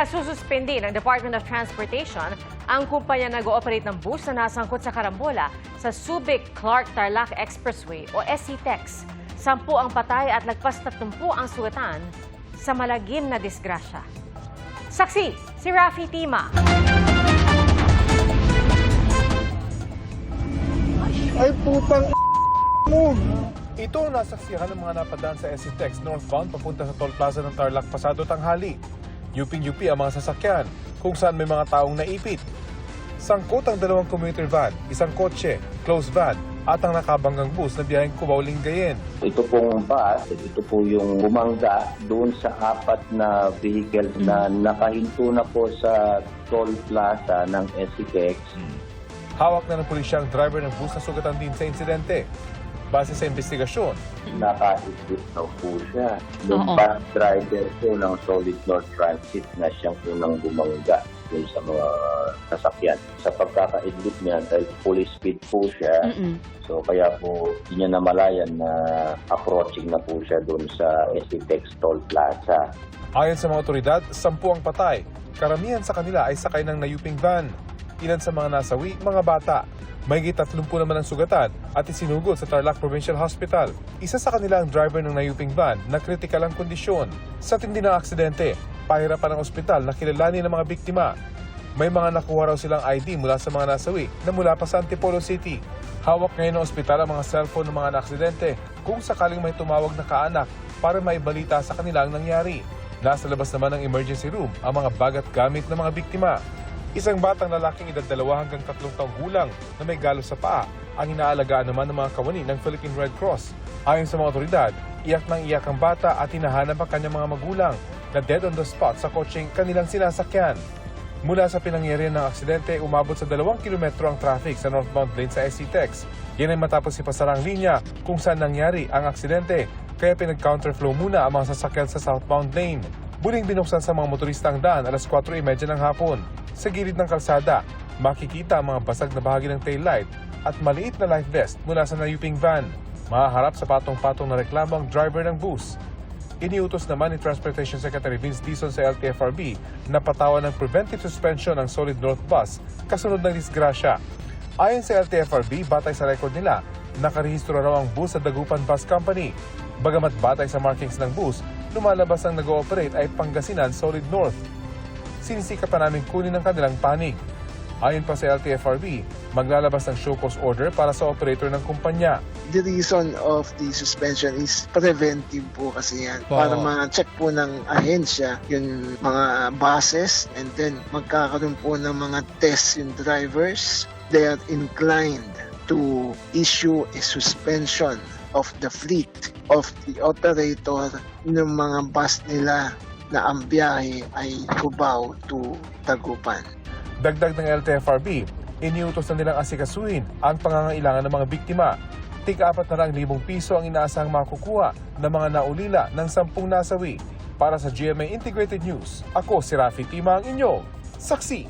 Pinasususpindi ng Department of Transportation ang kumpanya na nag-ooperate ng bus na nasangkot sa karambola sa Subic-Clark-Tarlac Expressway o SCTEX. 10 ang patay at lagpas 30 ang sugatan sa malagim na disgrasya. Saksi, si Rafi Tima. Ay putang mo! Ito ang nasaksihan ng mga napadaan sa SCTEX northbound papunta sa toll plaza ng Tarlac pasado tanghali. Yuping-yupi ang mga sasakyan kung saan may mga taong naipit. Sangkot ang 2 commuter van, isang kotse, closed van at ang nakabanggang bus na biyaheng Cubao-Lingayen. Ito pong bus, ito po yung bumangga doon sa 4 na vehicles na nakahinto na po sa toll plaza ng SCTEX. Hawak na ng pulisya ang driver ng bus na sugatan din sa insidente. Base sa investigasyon, Naka-isip na po siya. Yung bus driver po ng Solid North Transit na siyang unang bumangga dun sa mga sasakyan. Sa pagkakaidlip niya, dahil full speed po siya, so kaya po hindi niya namalayan na approaching na po siya dun sa SCTEX Toll Plaza. ayon sa mga otoridad, 10 ang patay. Karamihan sa kanila ay sakay ng nayuping van. Ilan sa mga nasawi, mga bata. Mahigit 30 naman ang sugatan at isinugod sa Tarlac Provincial Hospital. Isa sa kanila ang driver ng nayuping van na kritikal ang kondisyon. Sa tindi ng aksidente, pahirapan ng ospital na kilalanin ng mga biktima. May mga nakuha raw silang ID mula sa mga nasawi na mula pa sa Antipolo City. Hawak ngayon ng ospital ang mga cellphone ng mga naaksidente kung sakaling may tumawag na kaanak para maibalita sa kanila ang nangyari. Nasa labas naman ng emergency room ang mga bag at gamit ng mga biktima. Isang batang lalaking edad 2 hanggang 3 taong gulang na may galos sa paa ang inaalagaan naman ng mga kawani ng Philippine Red Cross. Ayon sa mga otoridad, iyak ng iyak ang bata at hinahanap ang kanyang mga magulang na dead on the spot sa kotseng kanilang sinasakyan. Mula sa pinangyarihan ng aksidente, umabot sa 2 kilometro ang traffic sa northbound lane sa SCTEX. Yan ay matapos ipasara ang linya kung saan nangyari ang aksidente, kaya pinag-counterflow muna ang mga sasakyan sa southbound lane. Muling binuksan sa mga motorista ang daan alas 4:30 ng hapon. Sa gilid ng kalsada, makikita ang mga basag na bahagi ng taillight at maliit na life vest mula sa nayuping van. Mahaharap sa patong-patong na reklamo ang driver ng bus. Iniutos naman ni Transportation Secretary Vince Dizon sa LTFRB na patawan ng preventive suspension ng Solid North Bus kasunod ng disgrasya. Ayon sa LTFRB, batay sa record nila, nakarehistro raw ang bus sa Dagupan Bus Company. Bagamat batay sa markings ng bus, lumalabas ang nag-ooperate ay Pangasinan Solid North. Sinisika pa namin kunin ang kanilang panig. Ayon pa sa LTFRB, maglalabas ng show cause order para sa operator ng kumpanya. The reason of the suspension is preventive po kasi yan. Para ma-check po ng ahensya yung mga buses and then magkakaroon po ng mga tests yung drivers. They are inclined to issue a suspension of the fleet of the operator ng mga bus nila na ang biyahe ay Cubao to Dagupan. Dagdag ng LTFRB, iniutos na nilang asikasuhin ang pangangailangan ng mga biktima. tig-400,000 piso ang inaasahang makukuha ng mga naulila ng 10 nasawi. Para sa GMA Integrated News, ako si Rafi Tima, ang inyo saksi.